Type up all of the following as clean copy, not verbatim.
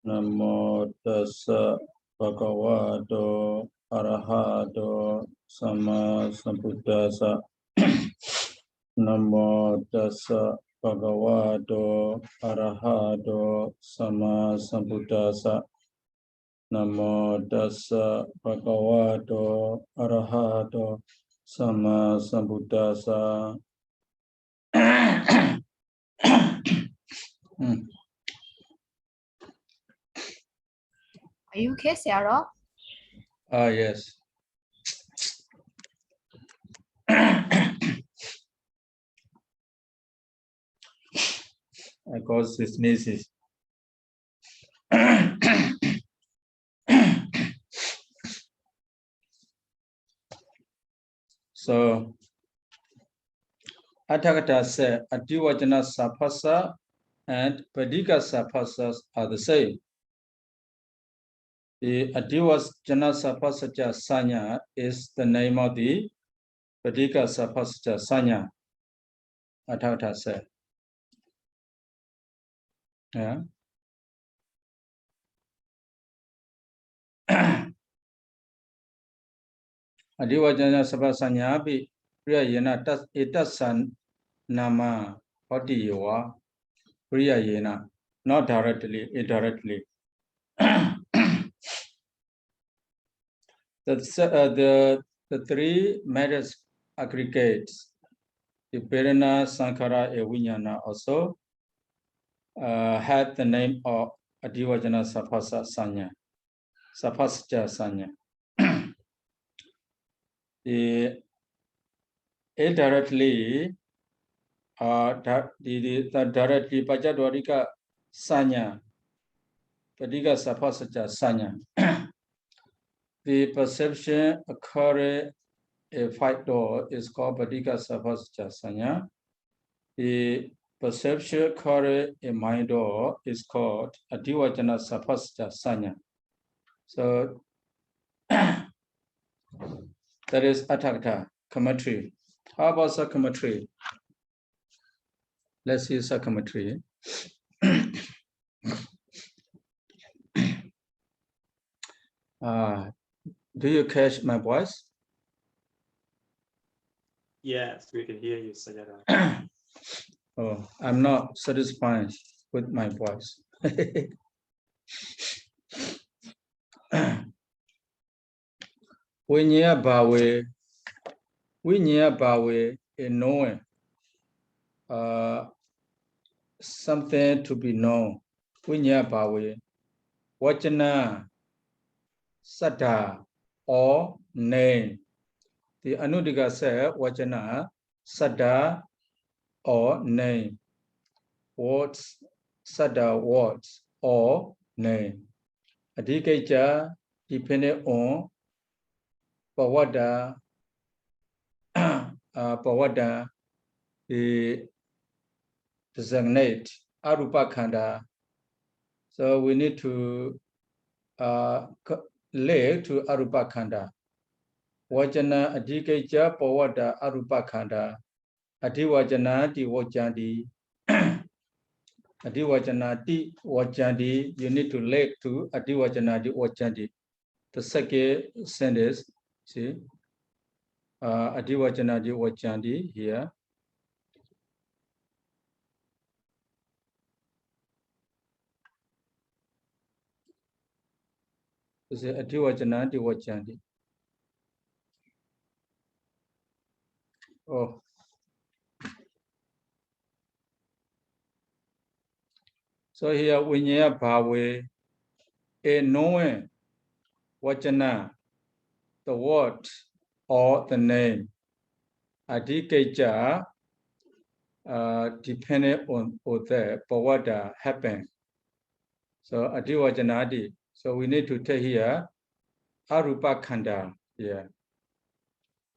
Namo tassa bhagavato arahato sama sambuddhassa. Namo tassa bhagavato arahato sama sambuddhassa. Namo tassa bhagavato arahato sama sambuddhassa. Are you okay, Sayadaw? Yes. I cause this sneezes. So, Athagata said, Adivajana Saphasa and Padika Saphasas are the same. The Adivajana Saphasaja Sanya is the name of the Padika Saphasaja Sanya. Athagata said. Yeah. Adivajana Saphasanya be Priya Yena Itasan Nama Hoti Yoa Priya Yena, not directly, indirectly. The three matters aggregates, the Pirana, Sankara, and Vijnana also had the name of Adivajana Saphasa Sanya, Saphasja Sanya. The indirectly, the directly Pajadwarika Sanya, Padika Saphasja Sanya. The perception occurring a fight door is called Padika Saphasja Sanya. The perception occurring a mind door is called Adivajana Saphasja Sanya. So that is Athagata commentary. How about psychometry? Let's see psychometry. Do you catch my voice? Yes, we can hear you, Sayadaw. Oh, I'm not satisfied with my voice. Winya bawe in knowing something to be known. Winya bawe wachana satta or name. The Anudika said wachana satta or name. Words satta words or name. Adhikaja depending on pawada the designate arupa khanda. So we need to link to arupa khanda. Vajana adhikaja pawada arupa khanda. Adhivajana di vajandi. Adhivajana di vajandi. You need to link to adhivajana di vajandi. The second sentence, see, Adivajana di vajandi here. This is Adivajana di vajandi. Oh. So here Vinyaya Bhave, a knowing Vajana, the word or the name. Adhikaja depending on the Pavada happen. So Adhivajanadi. So we need to take here Arupa Khanda here.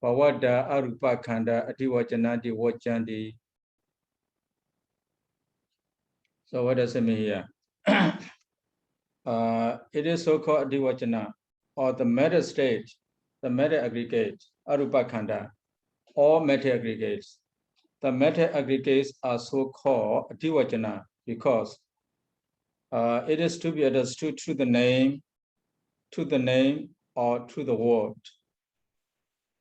Pavada Arupa Khanda Adhivajanadi Vajandi. So what does it mean here? It is so-called Adhivajana or the matter state, the matter aggregate, Arupa Khanda, or matter aggregates. The matter aggregates are so-called Adhivajana because It is to be understood through the name, or through the word.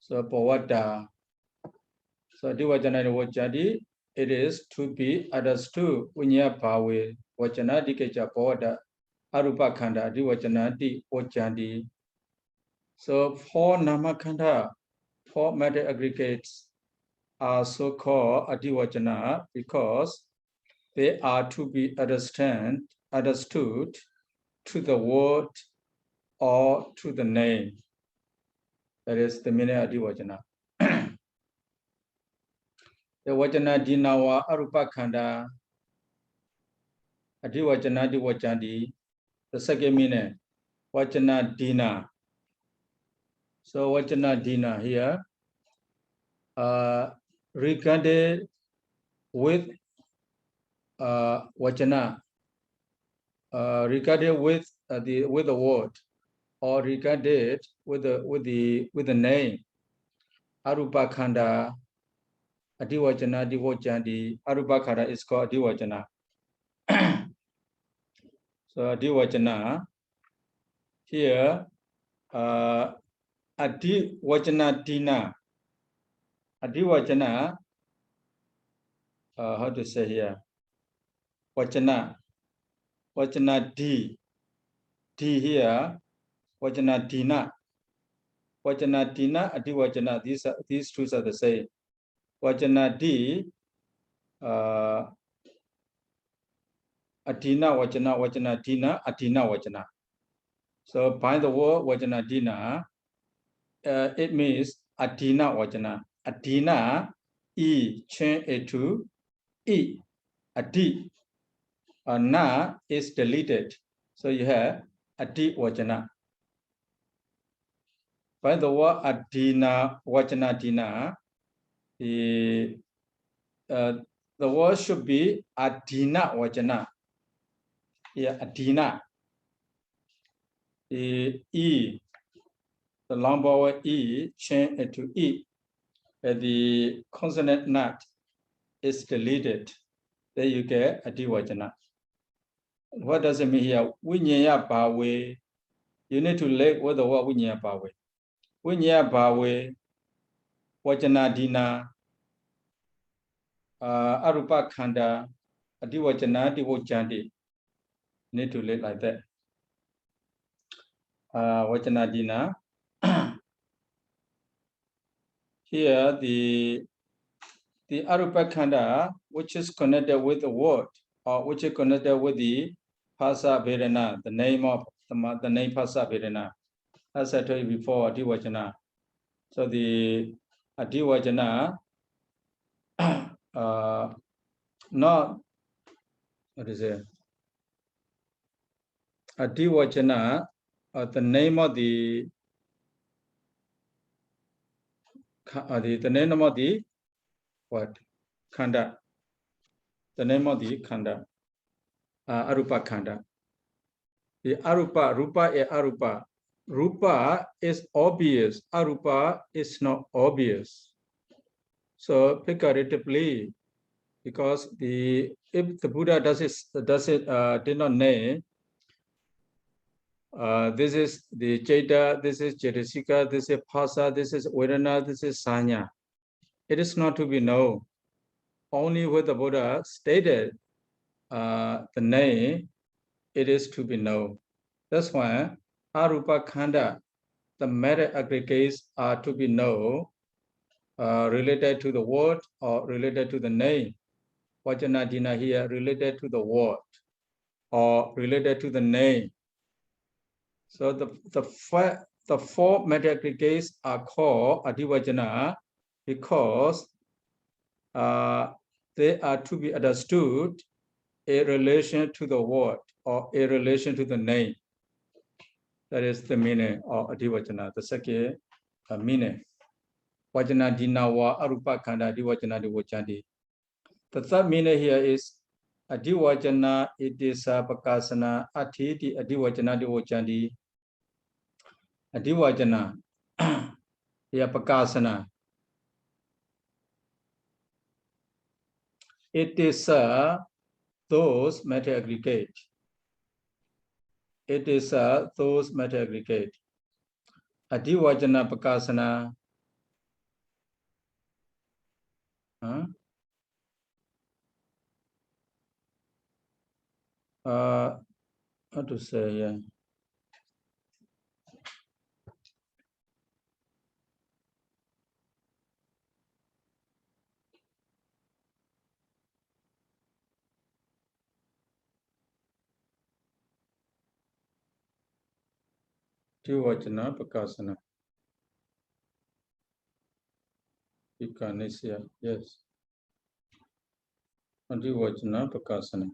So pavada. So diwajana vajadi, it is to be understood unya bhawe vajana dikeja pavada arupa khanda diwajana di vajandi. So four namakhanda, four matter aggregates are so called adivajana because they are to be understood to the word or to the name. That is the meaning of adivajana. The vajana dinawa arupa khanda adivajana divajandi. The second meaning, vajana dina. So vajana dina here, regarded with vajana, regarded with the word, or regarded with the name. Arupa khanda adivajana divajandi. Arupa khanda is called adivajana. So adivajana here, adivajana dina. Adivajana, how to say here? Vajana di here, vajana dina, adivajana. These two are the same. Vajana di, adina vajana dina, adina vajana. So by the word vajana dina, it means adina vajana. Adina, e change it to e. Adi, na is deleted. So you have adi vajana. By the word adina vajana dina, the word should be adina vajana. Yeah, adina. The e, the long vowel e, change it to e. The consonant nut is deleted. Then you get adivajana. What does it mean here? Vinyaya bhawe. You need to link with the word vinyaya bhawe. Vinyaya bhawe, vajana dina, arupa khanda, adivajana divajandi. Need to link like that. Vajana dina. Here the arupa khanda, which is connected with the word, or which is connected with the phasa vedana, the name of the name phasa vedana. As I told you before, adivajana. So the adivajana, not, what is it? Adivajana, the name of the name of the what? Khanda. The name of the khanda. Arupa khanda. The arupa, rupa is arupa. Rupa is obvious. Arupa is not obvious. So figuratively, because if the Buddha did not name, this is the Jeta, this is Jetasika, this is Phasa, this is Vedana, this is Sanya. It is not to be known. Only when the Buddha stated the name, it is to be known. That's why Arupa Khanda, the matter aggregates are to be known, related to the word or related to the name. Vajana dina here related to the word or related to the name. So the four matter aggregates are called adivajana because they are to be understood in relation to the word or in relation to the name. That is the meaning of adivajana, the second meaning. Vajana dina wa arupa khanda adivajana divajandi. The third meaning here is adivajana idisa pakasana athiti adivajana divajandi. Adivajana here pakasana. It is those matter aggregate. it is those matter aggregate. Adivajana Pakasana. How to say, yeah. Adivajana Pakasana. Ikanisya, yes. Adivajana Pakasana.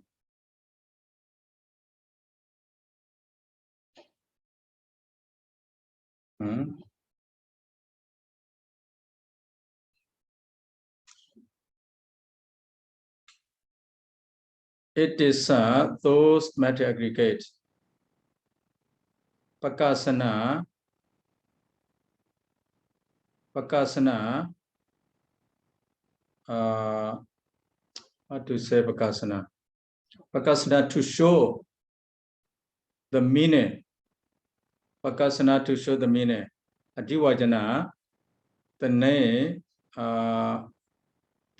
It is those matter aggregates. Pakasana. How to say Pakasana? Pakasana to show the meaning. Pakasana to show the meaning. Adivajana, the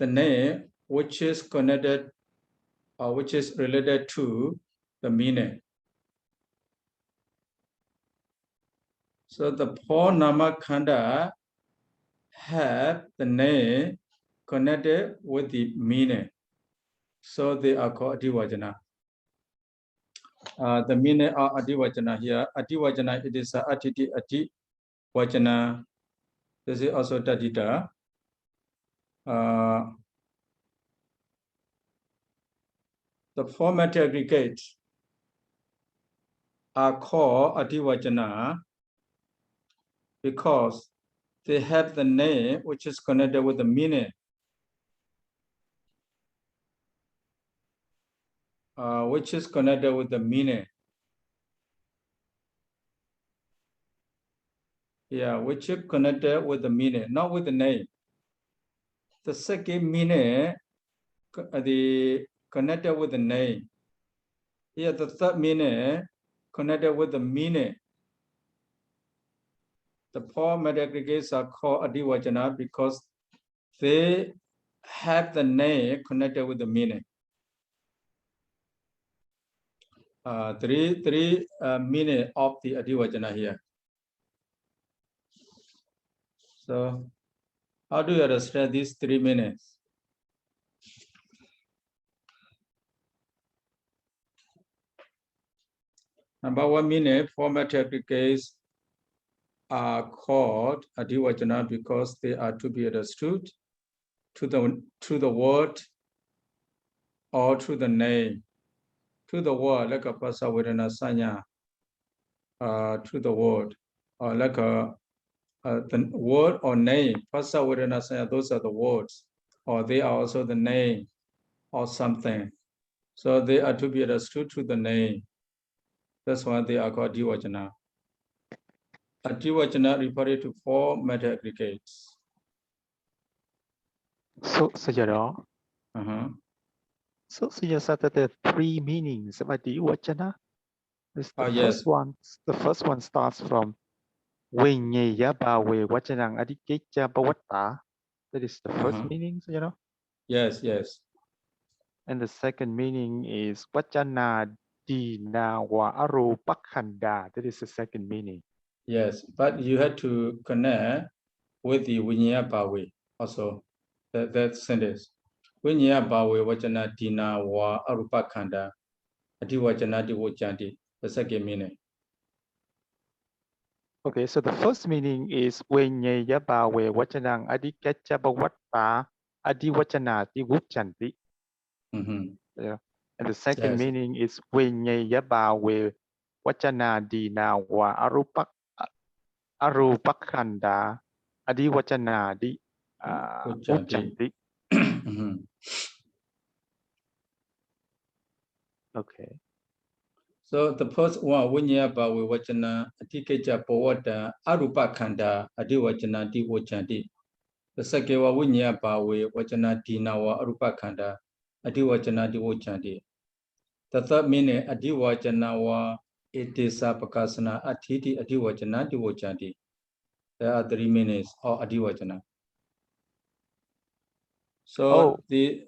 name which is connected or which is related to the meaning. So the four saññākkhandho have the name connected with the meaning. So they are called adivajana. The meaning of adivajana here, adivajana, it is atiti ati vajana. This is also tadita. The four matter aggregates are called adivajana because they have the name which is connected with the meaning. Which is connected with the meaning. Yeah, which is connected with the meaning, not with the name. The second meaning, the connected with the name. Here, the third meaning connected with the meaning. The four matter aggregates are called adivajana because they have the name connected with the meaning. Three meaning of the adivajana here. So, how do you understand these three meanings? Number one meaning, four matter aggregates are called adivajana because they are to be understood to the word or to the name. To the word, like a pasa vedana sanya, to the word, or like the word or name, pasa vedana sanya, those are the words, or they are also the name or something. So they are to be understood to the name. That's why they are called adivajana. Adivajana referred to four matter aggregates. So, Sayadaw. So you said that there are three meanings of adivajana. Yes. The first one starts from vibhaṅga vacanang adikecha bhavatta. That is the first meaning, Sayadaw. Yes, yes. And the second meaning is vacana dina wa arupakhandha. That is the second meaning. Yes, but you had to connect with the vibhaṅgapāḷi also. That sentence. Vibhaṅgapāḷi vacana dina wa arupakhandha adivajana divochanti. The second meaning. Okay, so the first meaning is vibhaṅgapāḷi vacanang adikecha bhavatta adivacana divuchanti. Yeah. And the second meaning is vibhaṅgapāḷi vacana dina wa arupakhandha adivacana di vuchanti. Okay. So the first one, vibhaṅgapāḷi vacana adikecha bhavatta arupakhandha adivajana divochanti. The second one, vibhaṅgapāḷi vacana dina wa arupakhandha adivajana divochanti. The third meaning, adivajana wa itisa pakasana atiti adivajana divojati. There are 3 meanings of adivajana. So the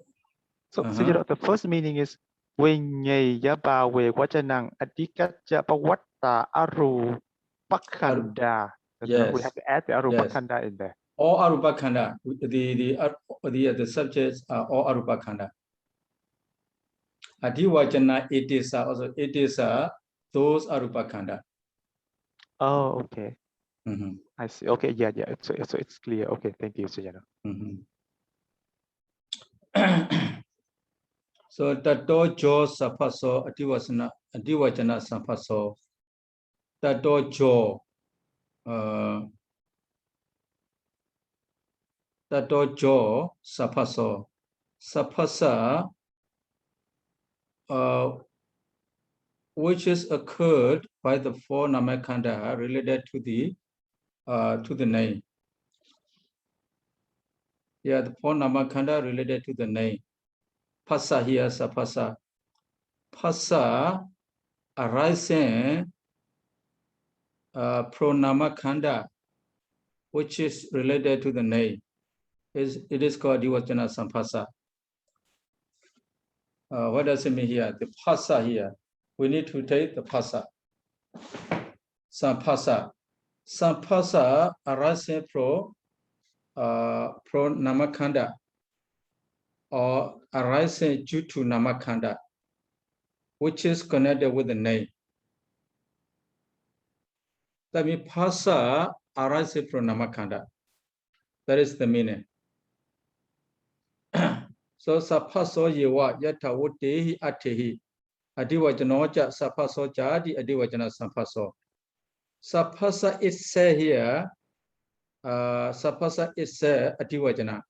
the first meaning is Viññāyapa vecvaccanam adhikacca pavatta arupakkhanda. Yes. We have to add the arupakkhanda in there. All arupakhanda. The subjects are all arupakhanda. Adivajana itisa also itisa those arupakhanda. Oh, okay. I see. Okay, yeah. So it's clear. Okay, thank you, Sayadaw. So tato jo sapaso adivajana sapaso tato jo sapaso sapasa which is occurred by the 4 namakkhanda related to the name. Yeah, the 4 namakkhanda related to the name. Phassa here, sapasa. Phassa arising pronamakhanda, which is related to the name. It is called adivajana sampasa. What does it mean here? The phassa here. We need to take the phassa. Sampasa. Sampasa arising pronamakhanda or arising due to namakhanda, which is connected with the name. That means phassa arising from namakhanda. That is the meaning. So saphaso yewa yata vutehi atehi adivajanoja saphaso jadi adivajana saphaso. Saphasa is said here. Saphasa is adivajana.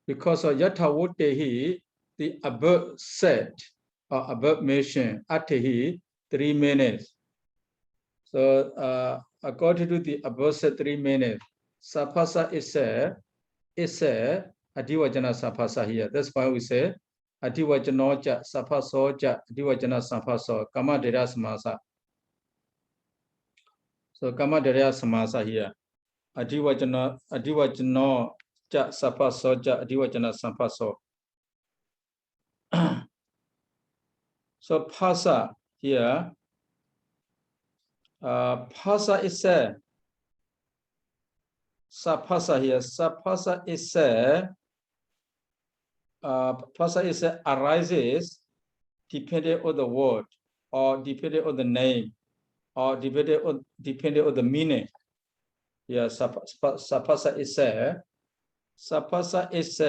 Because of yata vutehi, the above said or above mentioned atehi 3 meanings. So according to the above said 3 meanings, saphasa is adivajana saphasa here. That's why we say adivajanoja saphasoja adivajana saphaso kama dera samasa. So kama dera samasa here. Adivajano ja saphasoja adivajana saphaso. So phassa here. Phassa is saphasa here. Saphasa is arises depending on the word or depending on the name or depending on the meaning. Yeah, saphasa is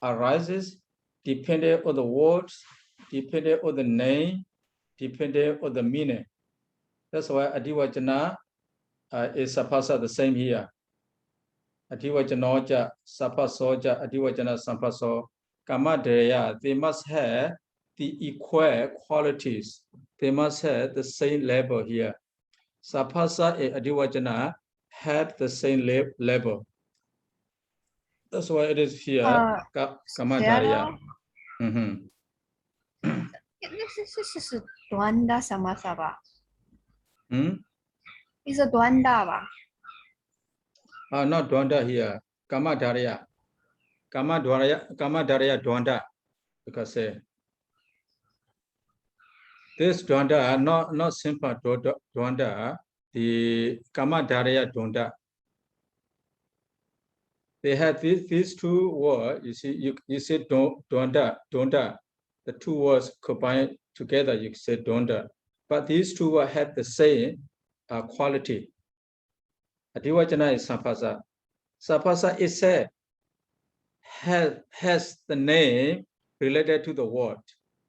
arises depending on the words, depending on the name, depending on the meaning. That's why adivajana is saphasa the same here. Adivajanoja, saphasoja, adivajana samphaso, kamadeya, they must have the equal qualities. They must have the same level here. Saphasa and adivajana have the same level. That's why it is here. Kamadeya. This is Dwanda samasa ba? Is a Dwanda ba? Not Dwanda here. Kamadarya. Kamadarya Dwanda. Because this Dwanda, not simple Dwanda, the Kamadarya Dwanda. They have these 2 words. You see, you say Dwanda. The 2 words combined together, you say Dwanda. But these 2 words have the same quality. Adivajana is saphasa. Saphasa is has the name related to the word.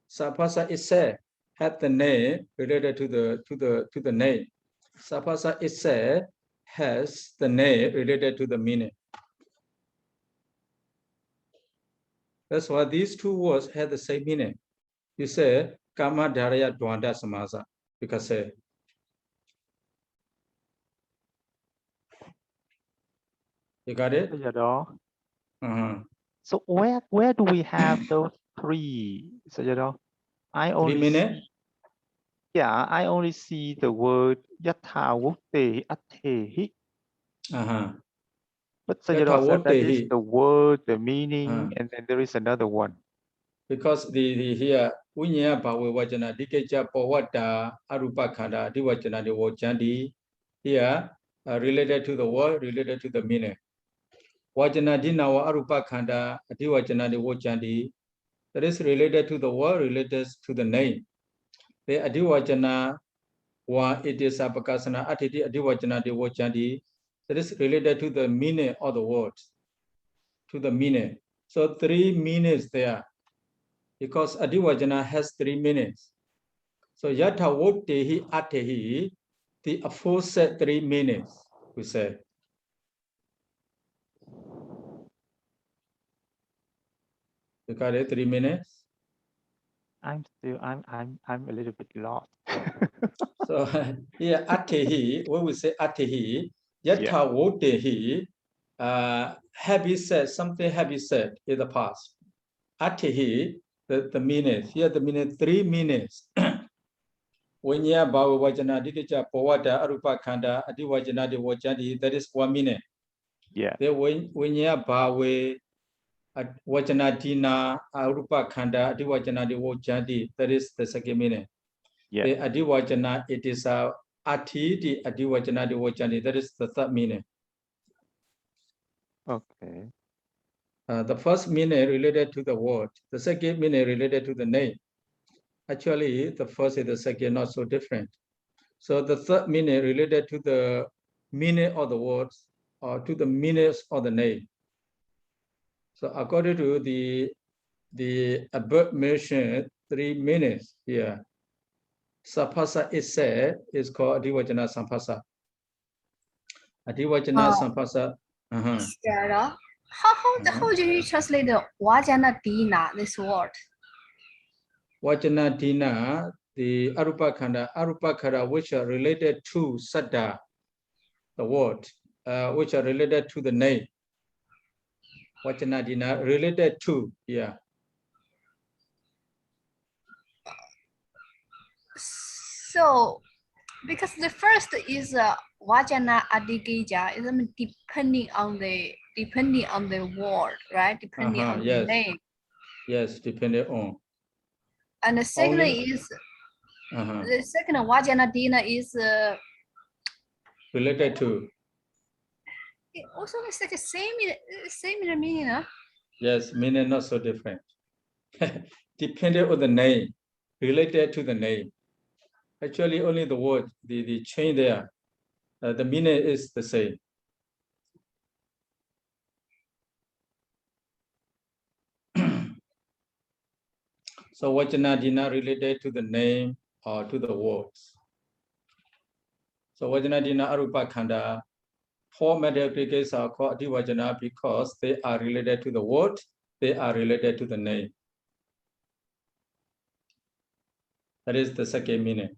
Saphasa is has the name related to the name. Saphasa is has the name related to the meaning. That's why these 2 words have the same meaning. You say Kamadarya Dwanda Samasa because you got it? So where do we have those 3, Sayadaw? I only 3 meaning. Yeah, I only see the word yatha votte athehi. But Sayadaw said that is the word, the meaning, and then there is another one. Because the here Unya Bawe Wajana Dikeja Pawata Arupa Khanda Diwajana de Wojandi here related to the word, related to the meaning. Wajana Dinawa Arupa Khanda Diwajana de Wojandi, that is related to the word, related to the name. The Adiwajana wa it is Apakasana Atiti Adiwajana de Wojandi, that is related to the meaning of the words, to the meaning. So 3 meanings there. Because Adiwajana has 3 meanings. So Yatha Votehi Atehi, the aforesaid 3 meanings, we say. You got it, 3 meanings? I'm a little bit lost. So here Atehi, when we say Atehi, Yatha Votehi, have you said something, have you said in the past? Atehi, the meaning, here the meaning, 3 meanings. Winya Bawa Wajana Dikija Pawada Arupa Khanda Adiwajana de Wajandi, that is 1 meaning. Yeah. The Winya Bawe Wajana Dina Arupa Khanda Adiwajana de Wajandi, that is the 2nd meaning. Yeah. The Adiwajana, it is Ati di Adiwajana de Wajandi, that is the 3rd meaning. Okay. The first meaning related to the word, the 2nd meaning related to the name. Actually, the first and the 2nd not so different. So the 3rd meaning related to the meaning of the words or to the meanings of the name. So according to the above mentioned 3 meanings here, Saphasa itself is called Adiwajana Saphasa. Adiwajana Saphasa. Sarah, how do you translate the Vajana Dina, this word? Vajana Dina, the Arupa Khanda, which are related to Saddha, the word, which are related to the name. Vajana Dina, related to, yeah. So, because the first is Vajana Adigija, is depending on the word, right? Depending on the name. Yes, depending on. And the second is the second Vajana Dina is related to. It also is like the same meaning, huh? Yes, meaning not so different. Depending on the name, related to the name. Actually, only the word, the chain there, the meaning is the same. So Vajana Dina related to the name or to the words. So Vajana Dina Arupa Khanda, 4 material aggregates are called Adivajana because they are related to the word, they are related to the name. That is the 2nd meaning.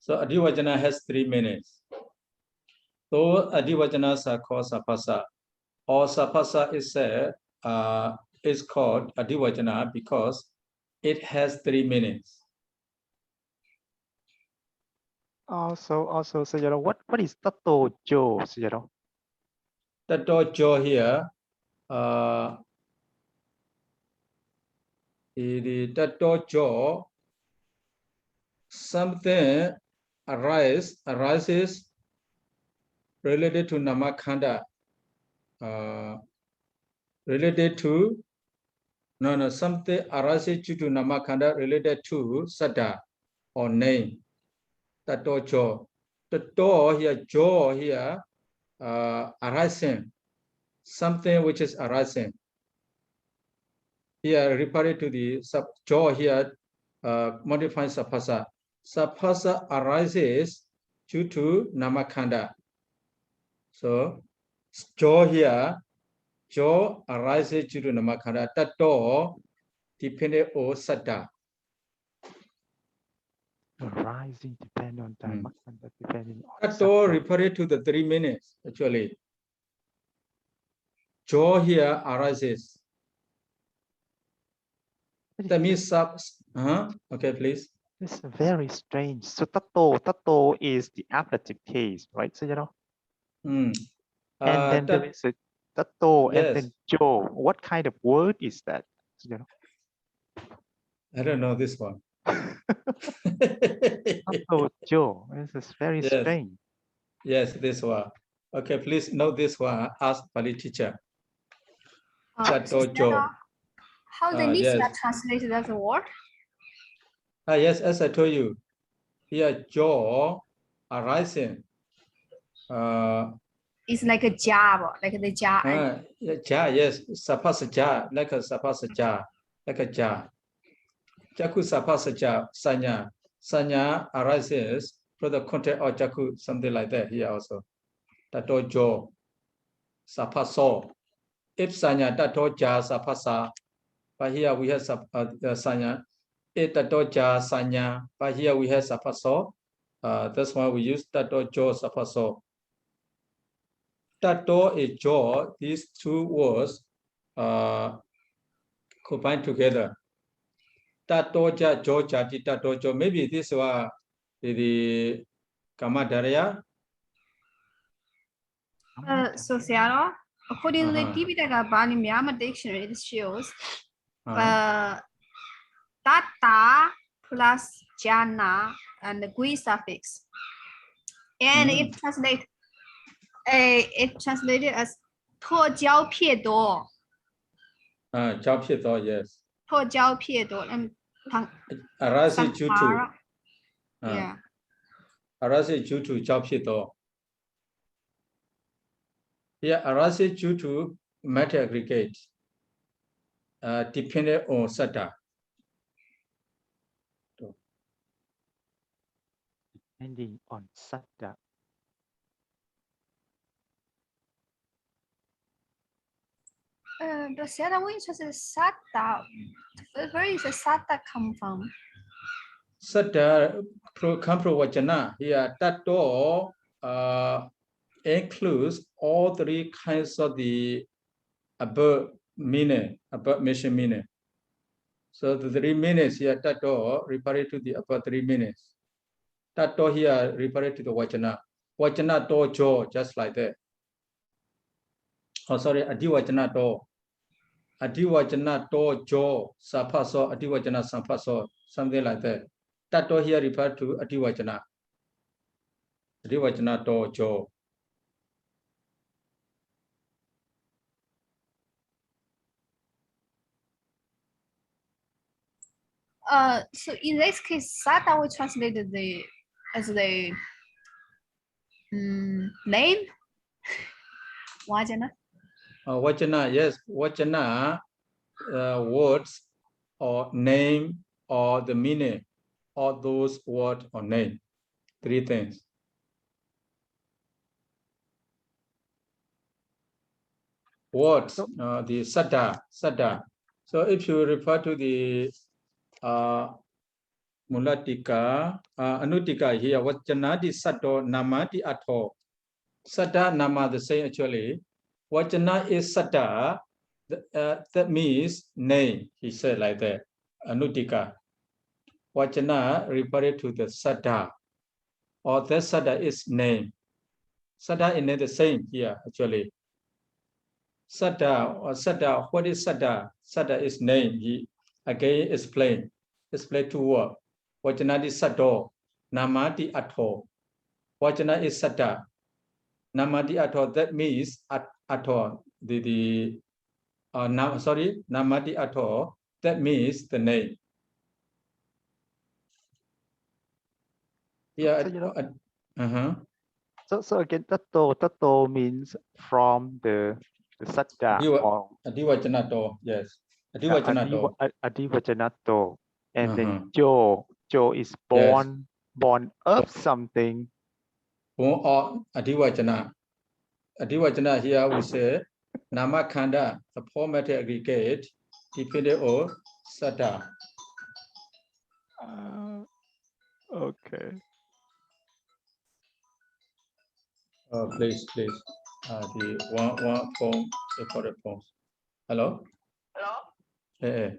So Adivajana has 3 meanings. So Adivajanas are called Saphasa. Or Saphasa is called Adivajana because it has 3 meanings. Also, Sayadaw, what is Tato Jo, Sayadaw? Tato Jo here, the Tato Jo, something arises related to Namakkhanda, related to, something arises due to Namakkhanda related to Saddha or name. Tato Jo. Tato here, Jo here, arising, something which is arising. Here referring to the Jo here, modifying Saphasa. Saphasa arises due to Namakkhanda. So Jo here, Jo arises due to Namakkhanda. Tato depending on Saddha. Arising depending on Namakkhanda, depending on Tato referring to the 3 meanings actually. Jo here arises. That means sub. Okay, please. It's very strange. So tato is the affective case, right, Sayadaw? And And then there is a tato yes. and then jo. What kind of word is that? Sayadaw? I don't know this one. Tato jo. This is very Yes. strange. Yes, this one. Okay, please note this one. Ask Pali teacher. Tato jo. How the Nisa yes. translated as a word? Yes, as I told you, here jaw arising. It's like a jar, like the jar. Jar, yes, sapasa jar, like a sapasa jar, like a jar. Jaku sapasa jar, sanya. Sanya arises for the content of jaku, something like that here also. Tato jaw, sapaso. If sanya tato jar sapasa, but here we have sanya. If tato jar sanya, but here we have sapaso. That's why we use tato jaw sapaso. Tato is jaw. These two words combined together. Tato ja jaw jati tato jaw. Maybe this was the Kamadarya. So Sayadaw, according to the Tipitaka Pali Myanmar dictionary, it shows tata plus jana and the gui suffix, and it translated as 脱胶撇多. 交撇多 yes. 脱胶撇多 Arises due to. Yeah. Arises due to 交撇多. Yeah, arises due to matter aggregate. Dependent on satta. Depending on satta. The Sayadaw U Tejinda satta. Where is the satta come from? Satta come from vajana. Here, tato includes all three kinds of the above meaning, above mentioned meaning. So the three meanings here, tato refer to the above three meanings. Tato here refer to the vajana. Vajana to jo, just like that. Oh, sorry, adivajana to. Adivajana to jo, sapaso, adivajana sampaso, something like that. Tato here refer to adivajana. Adivajana to jo. So in this case, satta we translated as the name. Vajana. Vajana, yes, vajana, words or name or the meaning of those words or name. Three things. Words, the satta. So if you refer to the mulatika, anutika here, vajana satto namati atho. Satta nama the same actually. Vajana is satta, that means name, he said like that. Anutika. Vajana referred to the satta, or that satta is name. Satta is the same here actually. Satta or satta, what is satta? Satta is name. He again explain two words. Vajana is satto, namati atho. Vajana is satta. Namati atho, that means atho, namati atho, that means the name. Yeah. So again, tato means from the satta. Adivajanato, yes. Adivajanato. And then jo is born, yes. Born of something. Born of adivajana. Adivajana here we say namakhandha, the formatted aggregate, dependent on satta. Okay. Please. The one phone, recorded phone. Hello? Hello? Hey.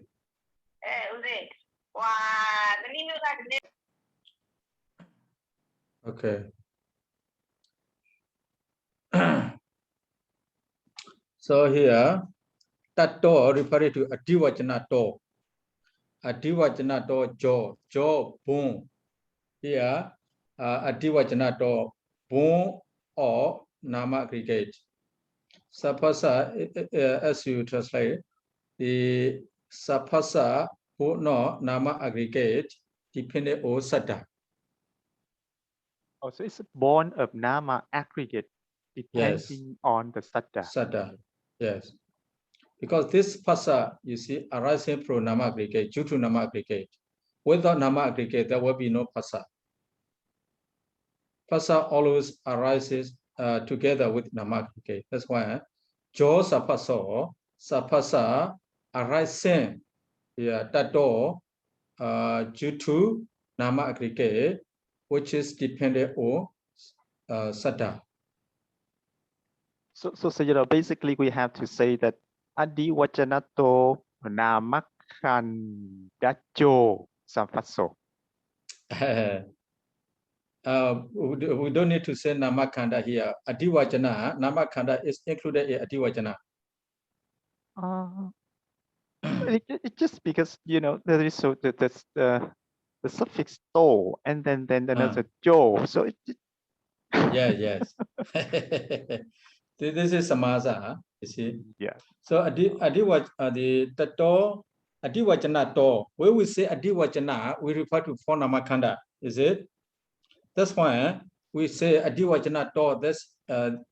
Okay. So here, tato referring to adivajanato. Adivajanato jo boom. Here, adivajanato boom or nama aggregate. Sapasa, as you translate, the sapasa no nama aggregate depending on satta. Oh, so it's born of nama aggregate depending on the satta. Satta, yes. Because this phasa, you see, arising from nama aggregate, due to nama aggregate. Without nama aggregate, there will be no phasa. Phasa always arises together with nama aggregate. That's why jo saphasa arising tato due to nama aggregate, which is dependent on satta. So basically we have to say that adivajanato namakhandhajo sampaso. We don't need to say namakhandha here. Adivajana, namakhandha is included in adivajana. It just because there is so the suffix to and then there's a jo. So it yes. This is samasa, you see. Yeah. So the tato adivajana to. When we say adivajana, we refer to four namakhandha. Is it? That's why we say adivajana to. That's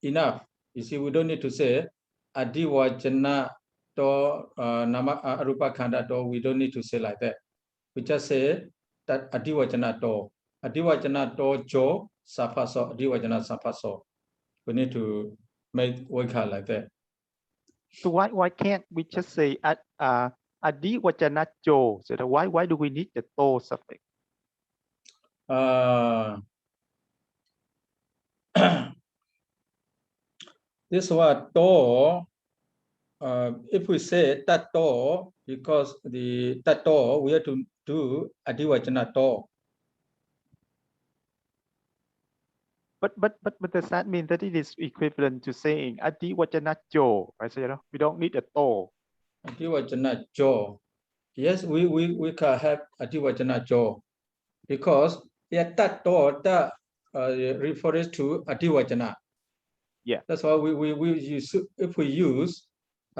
enough. You see, we don't need to say adivajana to nama arupa khanda to. We don't need to say like that. We just say that adivajana to. Adivajana to jo sapaso adivajana sapaso. We need to make weka like that. So why can't we just say adivajana jo? So why do we need the to suffix? This word to, if we say tato, because the tato we have to do adivajana to. But does that mean that it is equivalent to saying adivajana jo? Right? So we don't need a to. Adivajana jo. Yes, we can have adivajana jo, because tato that refers to adivajana. Yeah. That's why we use, if we use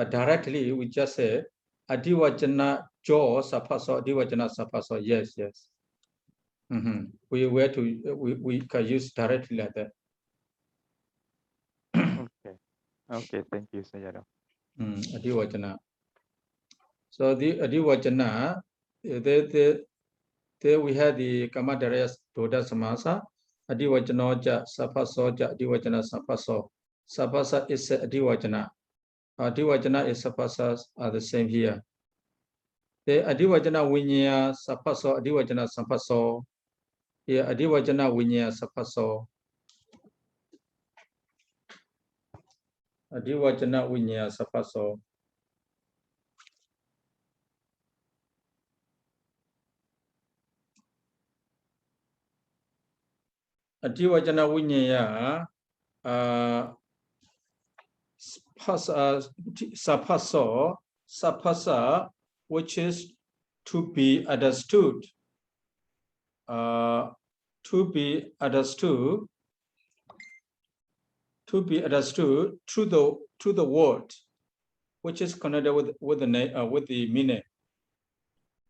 directly, we just say adivajana jo sapaso adivajana sapaso. Yes. We can use directly like that. Okay. Thank you, Sayadaw. Adivajana. So the adivajana, there we have the Kamadaraya Doda Samasa. Adivajana ja sapaso ja adivajana sapaso. Sapasa is adivajana. Adivajana is sapasas are the same here. The adivajana vinya sapaso adivajana sapaso. Here adivajana vinya sapaso. Adivajana vinya sapaso. Adivajana vinya sapasa, which is to be understood. To be understood through the word, which is connected with the name with the meaning.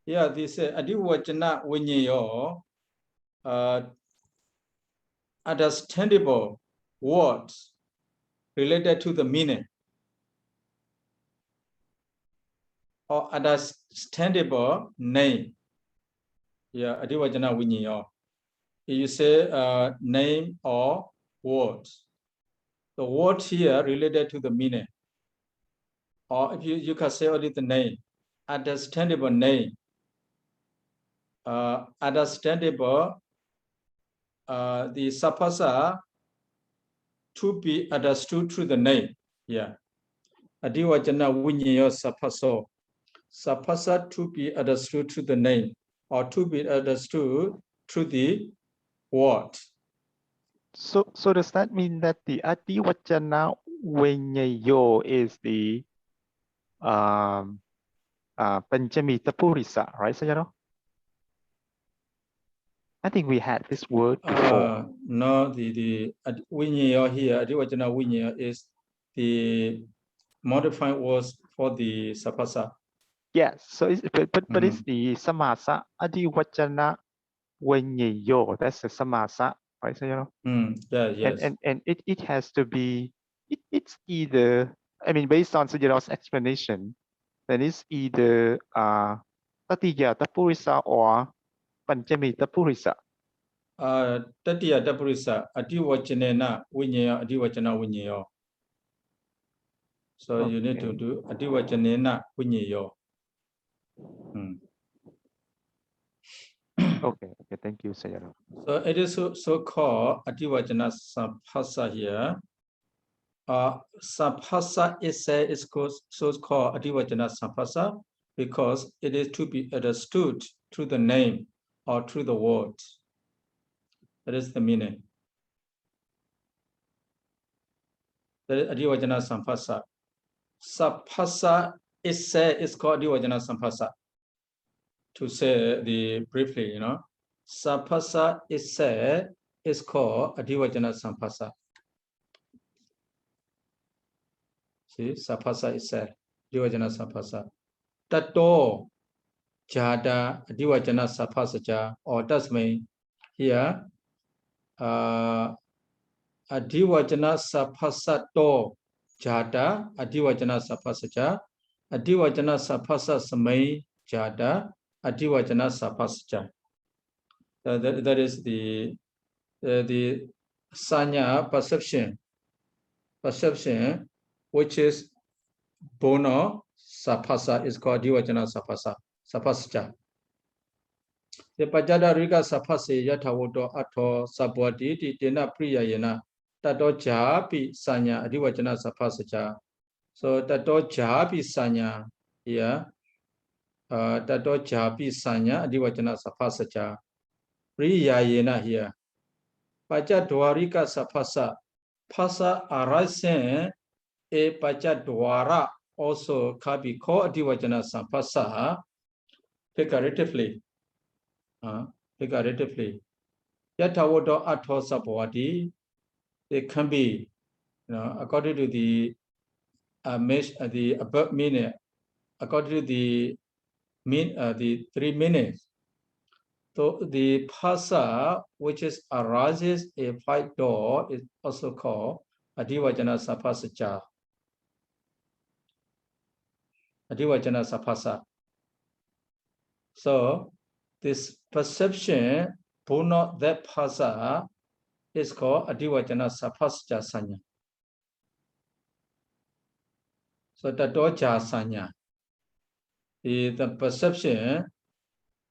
Yeah, this adivajana vinyo, understandable words related to the meaning, or understandable name. Yeah, adivajana vinyo. You say name or words. The word here related to the meaning. Or if you can say only the name, understandable name. Understandable, the sapasa to be understood through the name. Yeah. Adivajana vinyo sapaso. Sapasa to be understood through the name. or to be understood through the word. So does that mean that the adivajana vinyayo is the Panjamita Purisa, right, Sayadaw? I think we had this word before. No, the vinyaya here, adivajana vinyaya is the modified words for the sapasa. Yes, so it's, but it's the samasa adivajana vinyayo. That's the samasa, right, Sayadaw? Yes. And it has to be, it's either, I mean, based on Sayadaw's explanation, then it's either Tatiyata Purisa or Panjamita Purisa. Tatiyata Purisa, adivajana vinyaya, adivajana vinyaya. So you need to do adivajana vinyaya. Okay, thank you, Sayadaw. So it is so called adivajana saphasa here. Saphasa itself is so called adivajana saphasa because it is to be understood through the name or through the word. That is the meaning. That is adivajana saphasa. Saphasa itself is called adivajana saphasa. To say the briefly, saphasa itself is called adivajana saphasa. See, saphasa itself, adivajana saphasa. Tato jada adivajana saphasaja, or does mean here adivajana saphasato jada adivajana saphasaja, adivajana saphasa samay jada adivajana saphasaja. That is the saññā perception, which is bono saphasa, is called adivajana saphasaja. The pajada riga saphase yatavoto atho sabwati tena priyayena tato japi saññā adivajana saphasaja. So tato japi saññā here, tato japi saññā adivajana saphasaja. Priyayena here. Pajadwarika saphasa, phasa arising a pajadwara also can be called adivajana saphasa figuratively. Yatavoto atho sabwati, it can be, according to the above meaning, according to the three meanings. So the phasa which arises a fight door is also called adivajana saphasaja. Adivajana saphasa. So this perception, puno that phasa, is called adivajana saphasaja saññā. So tato-ja saññā. The perception,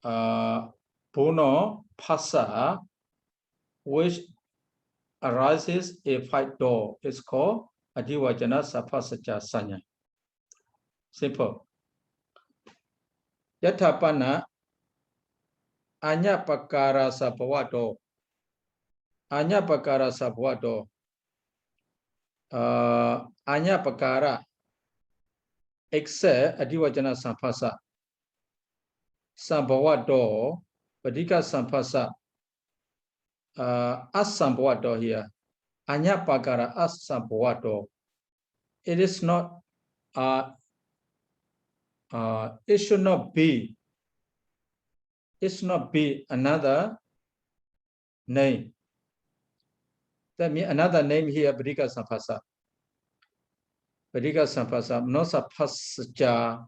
puno phasa, which arises a fight door, is called adivajana saphasaja saññā. Simple. Yatapana anyapakara sabhavato. Anyapakara sabhavato. Anyapakara except adivajana saphasa. Sabhavato, padika saphasa. Asambhavato here. Anyapakara asambhavato. It is not, it should not be. It should not be another name. That means another name here, padika saphasa. Padika saphasa, manosaphasja.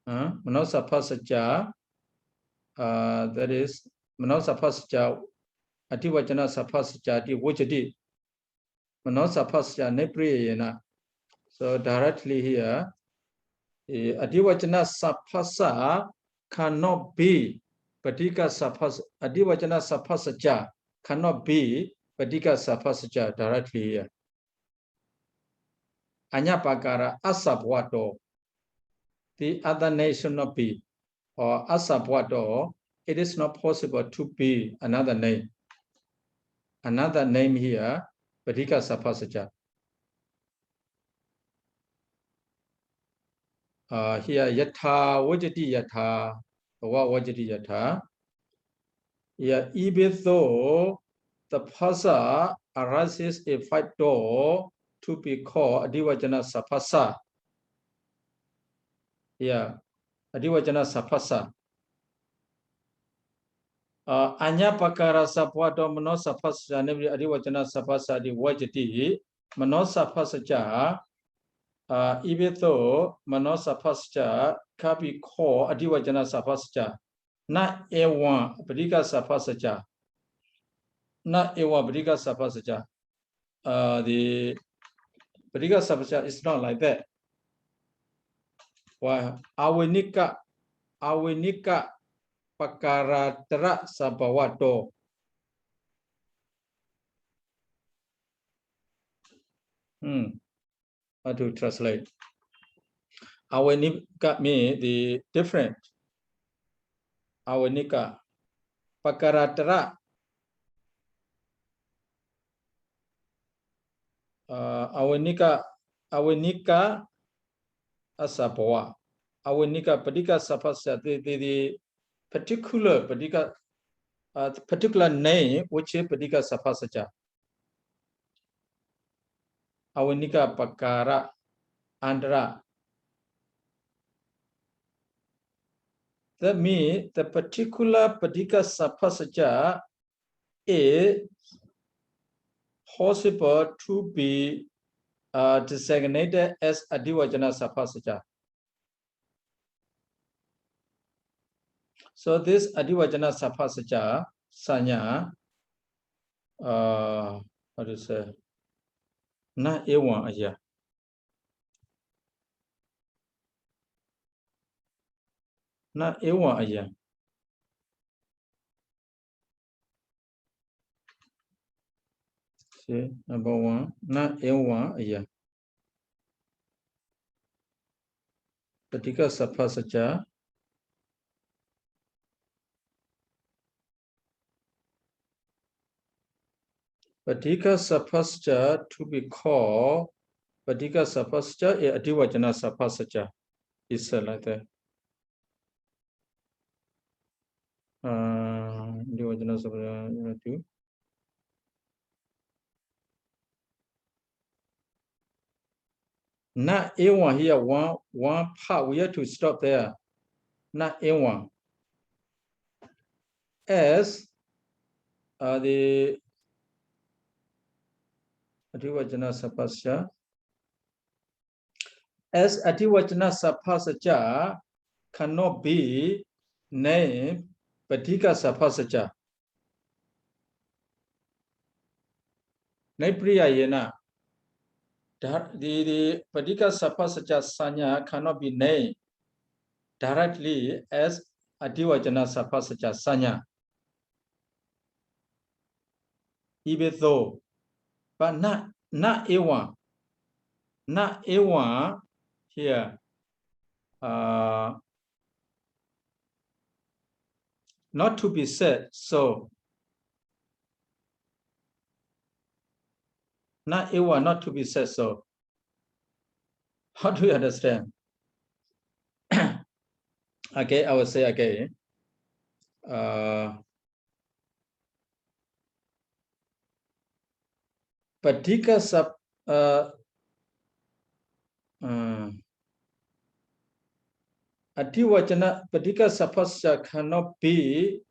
Manosaphasja, that is manosaphasja, adivajana saphasja, divujati. Manosaphasja nepriyena. So directly here, adivajana saphasa cannot be padika saphasa. Adivajana saphasja cannot be padika saphasja directly here. Anyapakara asabhavato. the other name should not be, or asabwato, it is not possible to be another name. Another name here, Padika Sapasaja. Here, Yatha, Wajati Yatha, Wajati Yatha. Here, even though the phasa arises a five door to be called Adivajana Sapasa. Yeah, Adivajana Sapasa. Anya Pakara Sapwato Manosapasa, Nebri Adivajana Sapasa, the Wajati, Manosapasaja. Even though Manosapascha can be called Adivajana Sapascha, not A1 Padika Sapascha, not A1 Padika Sapascha. The Padika Sapascha is not like that. Why? Awinika Pakaratara Sabavato. How to translate? Awinika means the different. Awinika Pakaratara. Awinika Asapawa. Awinika Padika Sapasya, the particular Padika, particular name which is Padika Sapasaja. Awinika Pakara Andra. That means the particular Padika Sapasaja is possible to be designated as Adivajana Sapasaja. So this Adivajana Sapasaja, Sanya, how to say, na ewan aya. Na ewan aya. See, number one, na ewan aya. Padika Sapasaja. Padika Sapasaja to be called Padika Sapasaja is Adivajana Sapasaja. It's like that. Adivajana Sapasaja. Not A1 here, one part, we have to stop there. Not A1. As the Adivajana Sapasaja. As Adivajana Sapasaja cannot be named Padika Sapasaja. Nepriya Yena. The Padika Sapasaja Sanya cannot be named directly as Adivajana Sapasaja Sanya. Even though, but not A1. Not A1 here. Not to be said so. Not A1 not to be said so. How do you understand? Okay, I will say again. Padika Adivajana Padika Sapasaja cannot be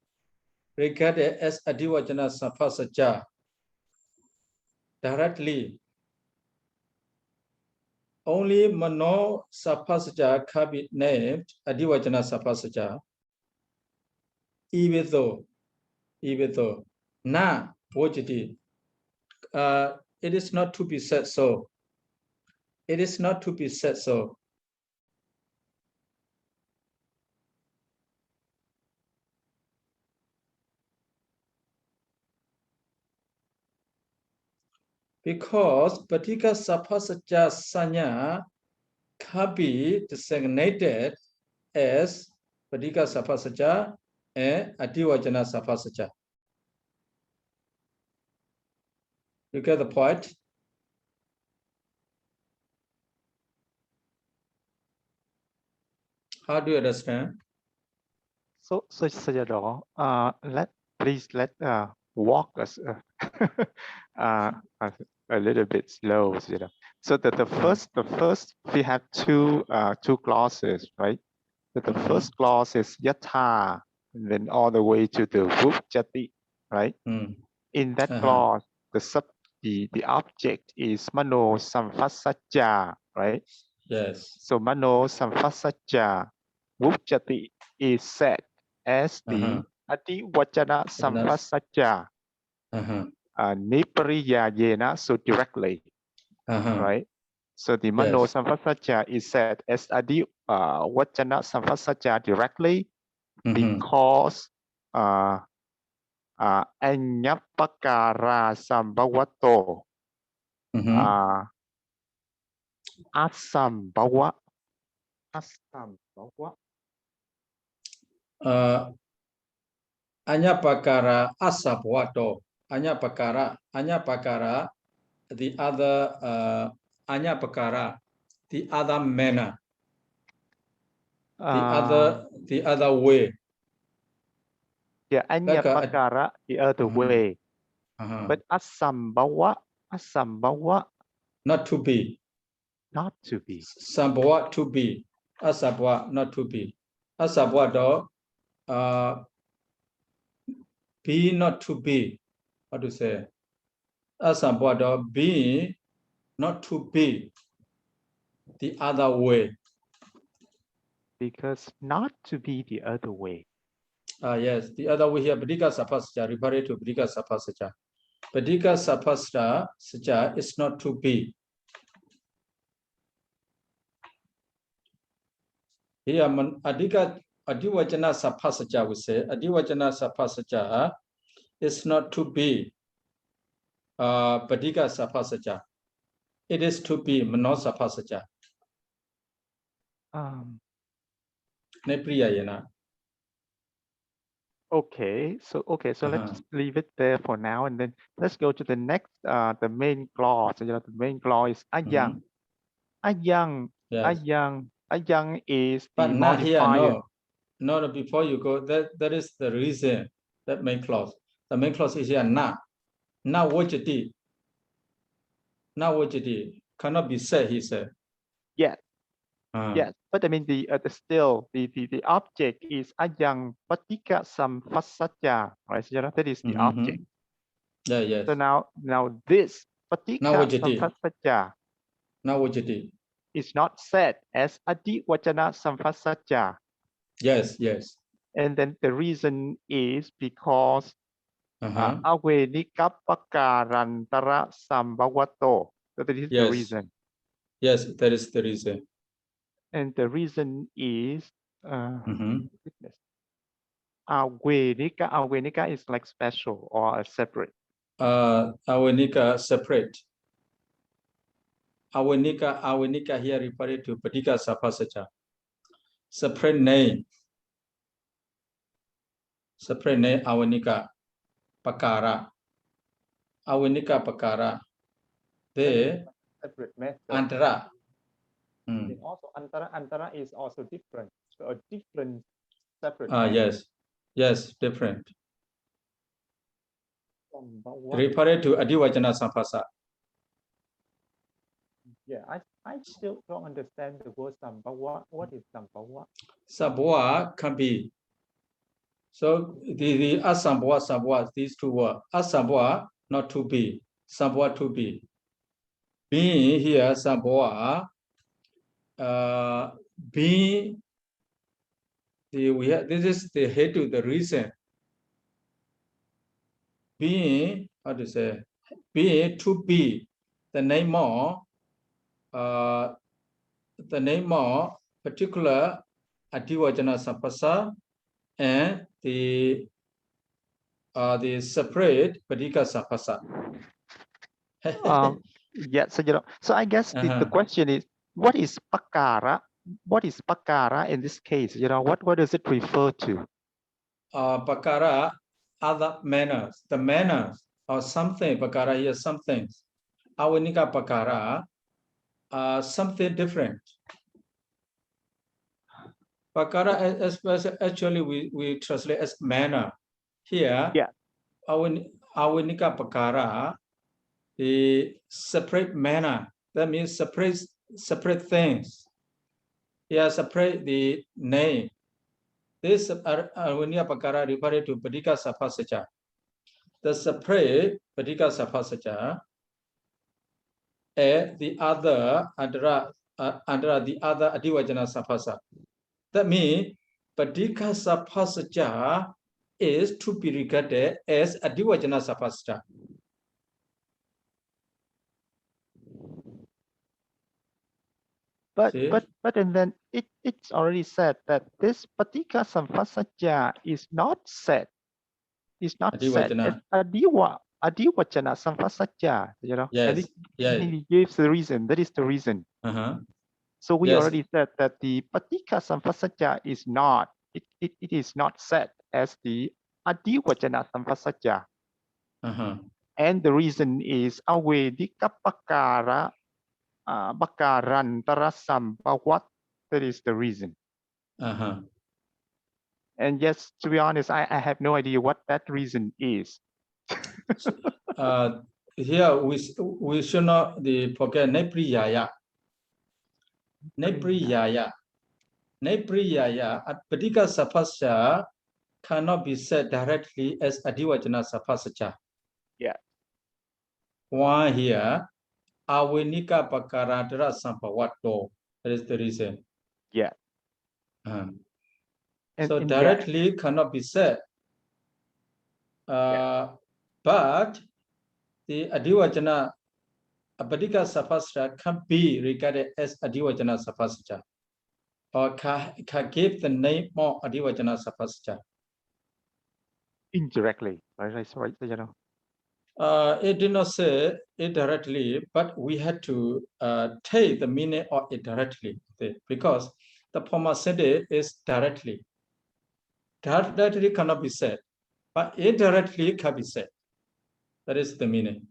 regarded as Adivajana Sapasaja directly. Only Mano Sapasaja can be named Adivajana Sapasaja. Even though na Vojiti, it is not to be said so. It is not to be said so. Because Padika Sapasaja Sanya can be designated as Padika Sapasaja and Adiwajana Sapasaja. You get the point? How do you understand? So Sayadaw, please let walk us a little bit slow, Sayadaw. So that the first we have two clauses, right? That the first clause is yatha, and then all the way to the vupjati, right? In that clause, the object is mano samphasajja, right? Yes. So mano samphasajja, vupjati is said as the adiwajana samphasajja, nipariyayena, so directly, right? So the mano samphasajja is said as adiwajana samphasajja directly because anyapakara sambhavato asambhava Anyapakara asabwato. Anyapakara, the other anyapakara, the other manner, the other way. Yeah, anyapakara, the other way. But asambhava, not to be. Not to be. Sambhava to be. Asabwa not to be. Asabwato be not to be. How to say? Asambwato being not to be the other way. Because not to be the other way. Yes, the other way here, Padika Sapasaja, referred to Padika Sapasaja. Padika Sapasaja is not to be. Here, Adiwajana Sapasaja, we say, Adiwajana Sapasaja is not to be Padika Sapasaja. It is to be Mano Sapasaja. Nepriyayana. Okay, so let's leave it there for now, and then let's go to the next, the main clause. The main clause is ayang. Ayang, yes. ayang is but the not modifier. Here, no, before you go, that is the reason, that main clause. The main clause is here, na. Na wajati. Na wajati. Cannot be said, he said. Yes. Yes, but I mean the object is ayang patika samphasajja, right? So that is the object. Yeah, yes. So now this patika samphasajja is not said as adiwajana samphasajja. Yes, yes. And then the reason is because awenika pakarantara sambhavato. So that is the reason. Yes, that is the reason. And the reason is awenika is like special or separate. Awenika separate. Awenika here referred to Padika Sapasaja. Separate name. Separate name awenika pakara. Awenika pakara. They antara. Also antara is also different. So a different separate. Yes, different. Referred to Adiwajana Samphasa. Yeah, I still don't understand the word sambhava. What is sambhava? Sambhava can be. So the asambhava, these two words. Asambhava not to be. Sambhava to be. Being here, sambhava. Being. This is the head to the reason. Being, how to say? Being to be. The name of particular Adiwajana Samphasa and the separate Padika Samphasa. Yeah, so I guess the question is, what is pakara? What is pakara in this case? You know, what does it refer to? Pakara, other manners, the manners or something. Pakara here, something. Avanika pakara, something different. Pakara, actually, we translate as manner. Here, yeah, avanika pakara, the separate manner. That means separate things. Here, separate the name. This avanika pakara referred to Piṭaka Sapphasaca. The separate Piṭaka Sapphasaca, and the other under the other Adivajana Sapphasaca. That means Piṭaka Sapphasaca is to be regarded as Adivajana Sapphasaca. but and then it's already said that this Piṭaka Sapphasaca is not said. It's not said as Adivajana Sapphasaca. You know, yes, and he gives the reason. That is the reason. So we already said that the Piṭaka Sapphasaca is not. It is not said as the Adivajana Sapphasaca. And the reason is Avedika Pakara Bakarantara Sambhavat. That is the reason. And yes, to be honest, I have no idea what that reason is. Here we should not forget Nepriyaya. Nepriyaya. Nepriyaya. Piṭaka Sapphasaca cannot be said directly as Adivajana Sapphasaca. Yeah. Why here? Avinika Pakarantara Sambhavato. That is the reason. Yeah. So directly cannot be said. But the Adivajana Piṭaka Sapphasaca can be regarded as Adivajana Sapphasaca, or can give the name of Adivajana Sapphasaca. Indirectly, right? You know. It did not say it directly, but we had to take the meaning of it directly, because the former sentence is directly. Directly cannot be said, but indirectly can be said. That is the meaning.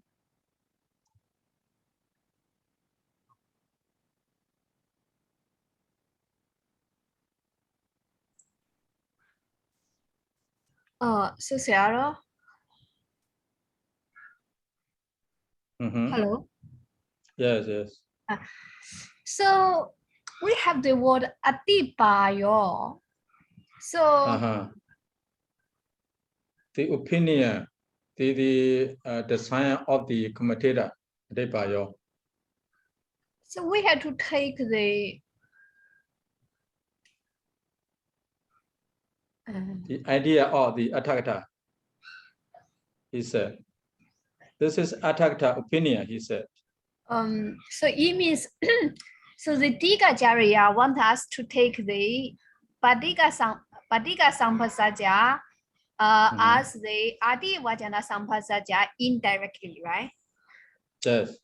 So Sayadaw. Hello. Yes. So we have the word atipayo. So the opinion, the sign of the commentator, atipayo. So we had to take the idea of the Athakata. He said, this is Athakata opinion, he said. So it means, so the Tikacharya want us to take the Piṭaka Sapphasaca as the Adivajana Sapphasaca indirectly, right? Yes.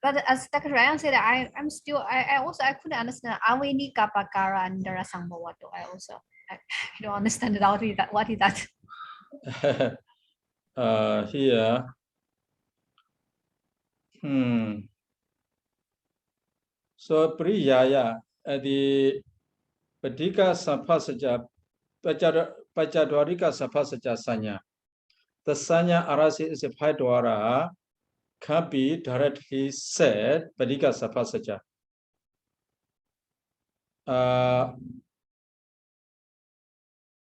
But as Dr. Ryan said, I couldn't understand Avinika Pakara and Sambhavato. I don't understand what is that. Here. So Priyaya, the Piṭaka Sapphasaca, Pachadwarika Sapphasaca Saññā. The Saññā Arasi is a Paidwara, can be directly said Piṭaka Sapphasaca.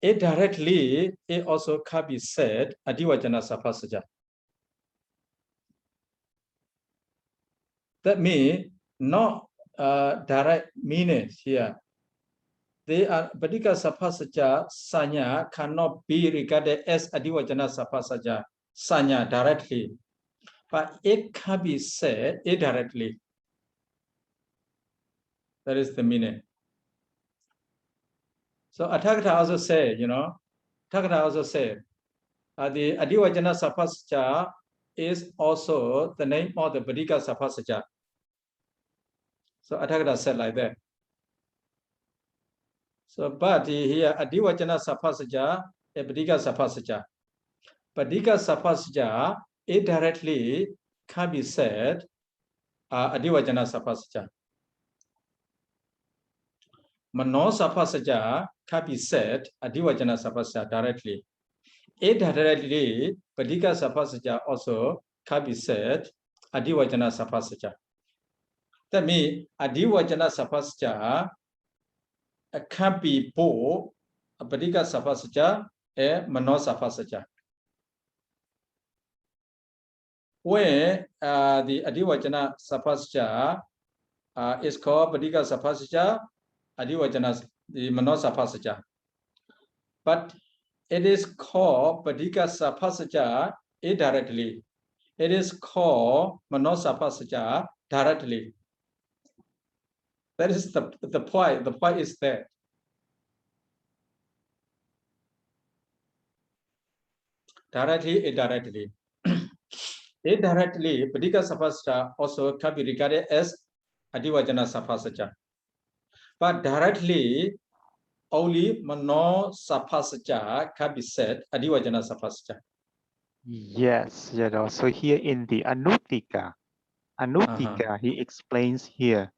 Indirectly, it also can be said Adivajana Sapphasaca. That means not direct meaning here. They are Piṭaka Sapphasaca Saññā cannot be regarded as Adivajana Sapphasaca Saññā directly, but it can be said indirectly. That is the meaning. So Athakata also say, Thakata also said, the Adivajana Sapascha is also the name of the Piṭaka Sapascha. So Athakata said like that. So, but here Adivajana Sapascha, a Piṭaka Sapascha. Piṭaka Sapascha, indirectly can be said Adivajana Sapascha. Mano Sapascha can be said Adivajana Sapascha directly. Indirectly, Piṭaka Sapascha also can be said Adivajana Sapascha. That means Adivajana Sapascha can be both a Piṭaka Sapascha and Mano Sapascha. When the Adivajana Sapascha is called Piṭaka Sapascha, Adivajana the Mano Sapascha. But it is called Piṭaka Sapascha indirectly. It is called Mano Sapascha directly. That is the point. The point is that directly, indirectly. Indirectly, Piṭaka Sapascha also can be regarded as Adivajana Sapascha. But directly, only Mano Sapascha can be said Adivajana Sapascha. Yes, so here in the Anutika, he explains here,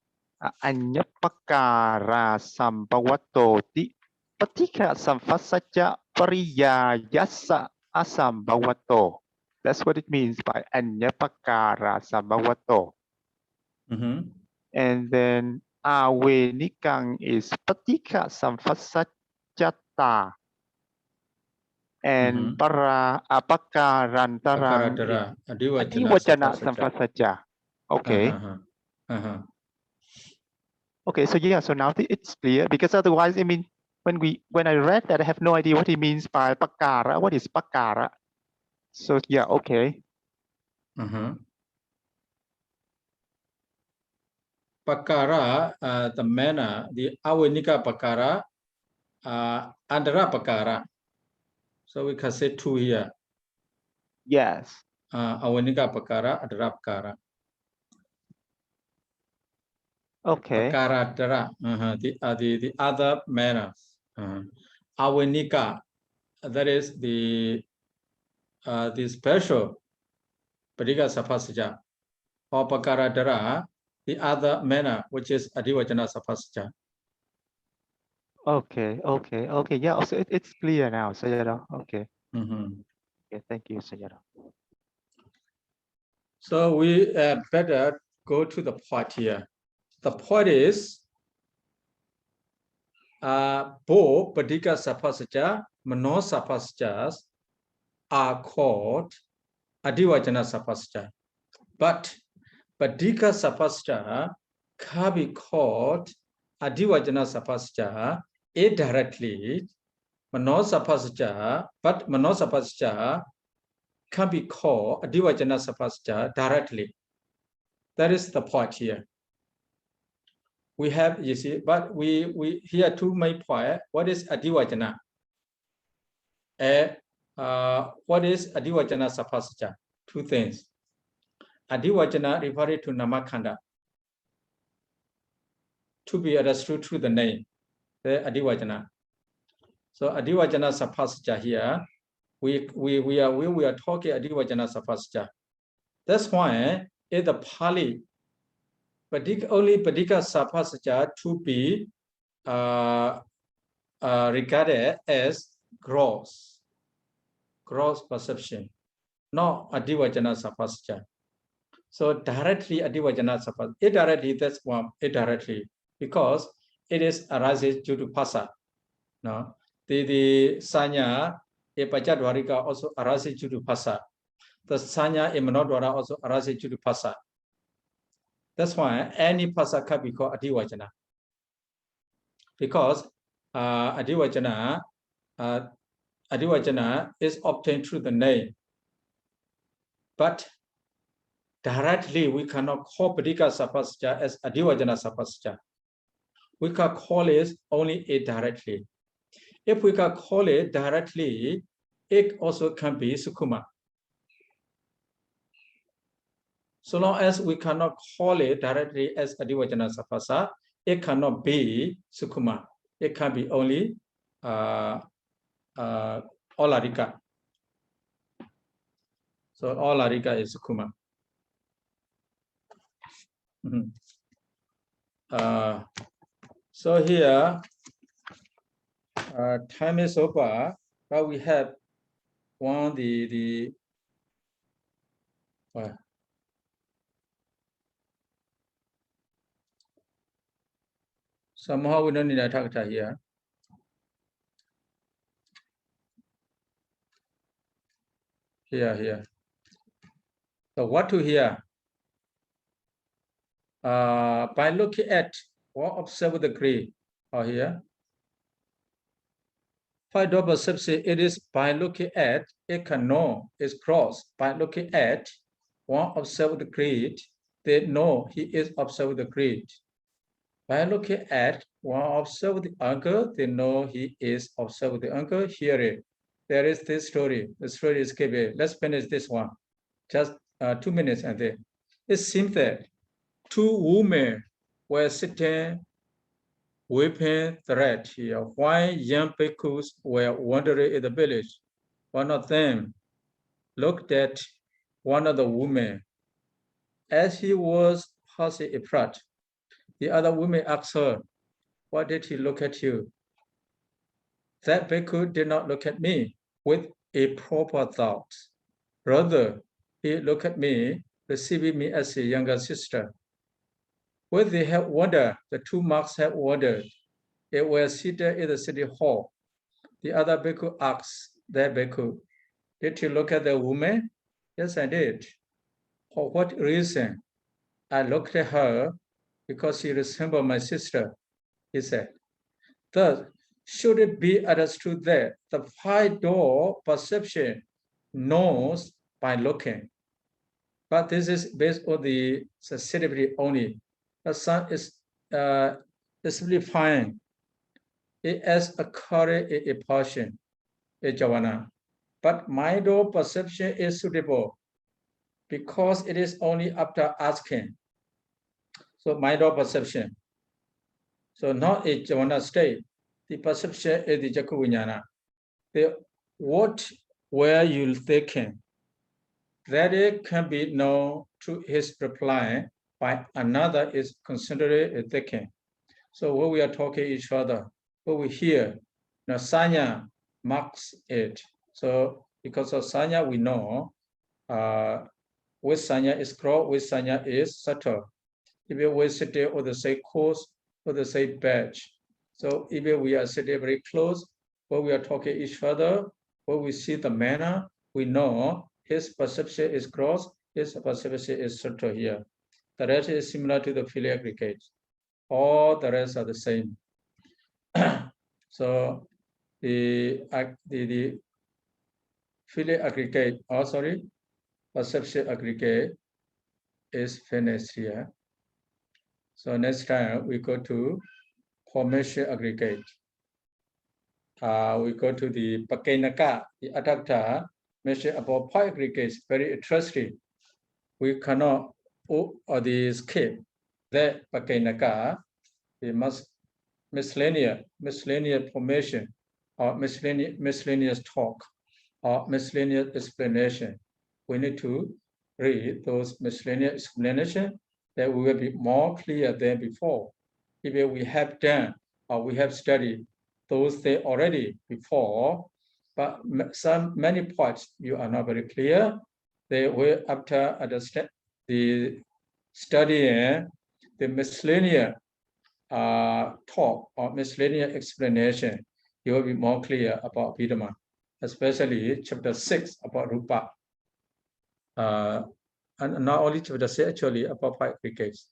Anyapakara Sambhavatoti Patika Samphassacha Pariyayasa Asambhavato. That's what it means by Anyapakara Sambhavato. And then Avenikang is Patika Samphasachata. And Para Apakarantara Adivajana Samphassacha. Okay. Okay, so yeah, so now it's clear, because otherwise, I mean, when I read that, I have no idea what he means by pakara. What is pakara? So yeah, okay. Pakara, the manner, the Avenika Pakara, Andhra Pakara. So we can say two here. Yes. Avenika Pakara, Andhra Pakara. Okay. Pakaratara, the other manners. Avenika, that is the special Piṭaka Sapascha. Or Pakaratara, the other manner, which is Adivajana Sapascha. Okay. Yeah, also it's clear now, Sayadaw. Okay. Okay, thank you, Sayadaw. So we better go to the point here. The point is, both Piṭaka Sapascha, Mano Sapaschas are called Adivajana Sapascha. But Piṭaka Sapascha can be called Adivajana Sapascha indirectly. Mano Sapascha, but Mano Sapascha can be called Adivajana Sapascha directly. That is the point here. We have, you see, but we here two main points. What is Adivajana? What is Adivajana Sapascha? Two things. Adivajana referred to Namakkhanda, to be understood through the name, the Adivajana. So Adivajana Sapascha here, we are talking Adivajana Sapascha. That's why in the Pali, only Piṭaka Sapascha to be regarded as gross perception, not Adivajana Sapascha. So directly Adivajana Sapascha, indirectly, that's one, indirectly, because it is arises due to Phassa. No? The Sanya in Pajadwarika also arises due to Phassa. The Sanya in Manodwara also arises due to Phassa. That's why any Phassa can be called Adivajana. Because Adivajana is obtained through the name. But directly we cannot call Piṭaka Sapascha as Adivajana Sapascha. We can call it only indirectly. If we can call it directly, it also can be Sukkuma. So long as we cannot call it directly as Adivajana Saphasa, it cannot be Sukkuma. It can be only Olarika. So Olarika is Sukkuma. So here, time is over, but we have somehow we don't need a Takata here. Here. So what to hear? By looking at or observe the degree or here. By door perception, it is by looking at, it can know its cross. By looking at one observe the creed, they know he is observe the creed. By looking at one observe the angle, they know he is observe the angle. Hear it. There is this story. The story is given. Let's finish this one. Just 2 minutes and then. It seems that 2 women were sitting weeping thread here while young bhikkhus were wandering in the village. One of them looked at one of the women. As he was passing a prat, the other woman asked her, "Why did he look at you?" That bhikkhu did not look at me with a proper thought. Rather, he looked at me, receiving me as a younger sister. When they had wandered, the 2 monks had wandered. They were seated in the city hall. The other bhikkhu asked that bhikkhu, "Did you look at the woman?" "Yes, I did." "For what reason?" "I looked at her because she resembled my sister," he said. Thus, should it be understood that the 5-door perception knows by looking? But this is based on the sensitivity only. The sun is simplifying it as occurring in a portion, a jhana. But mind-door perception is suitable because it is only after asking. So mind-door perception. So not a jhana state. The perception is the jaku viññāna. What were you thinking? That it can be known to his reply by another is considered a thinking. So when we are talking each other, what we hear, saññā marks it. So because of saññā, we know which saññā is cross, which saññā is subtle. Even we sit there on the same course or the same batch. So even we are sitting very close, when we are talking each other, when we see the manner, we know his perception is gross, his perception is subtle here. The rest is similar to the feeling aggregate. All the rest are the same. So the feeling aggregate, perception aggregate is finished here. So next time we go to formation aggregate. We go to the Pakenaka, the adapter, measure about point aggregates, very interesting. We cannot skip that Pakenaka, the miscellaneous formation, or miscellaneous talk, or miscellaneous explanation. We need to read those miscellaneous explanations that we will be more clear than before. If we have done or we have studied those things already before, but many points you are not very clear. They will after understand the studying the miscellaneous talk or miscellaneous explanation, you will be more clear about Abhidhamma, especially chapter 6 about Rupa. And not only chapter 6, actually about 5 decades.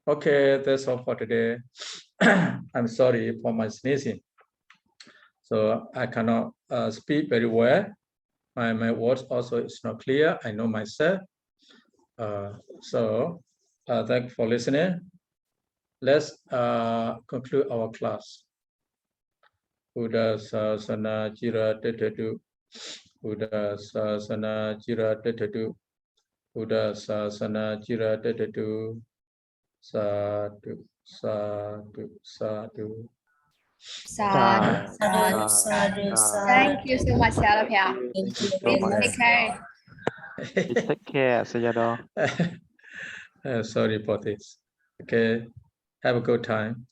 Okay, that's all for today. I'm sorry for my sneezing. So I cannot speak very well. My words also is not clear. I know myself. So thank you for listening. Let's conclude our class. Buddha Sasana Jira Tetadu, Buddha Sasana Jira Tetadu, Buddha Sasana Jira Tetadu, Sadhu, Sadhu, Sadhu. Sadhu, sadhu, sadhu. Thank you so much, Sayadaw. Thank you so Please much. take care. Please take care, Sayadaw. Sorry for this. Okay, have a good time.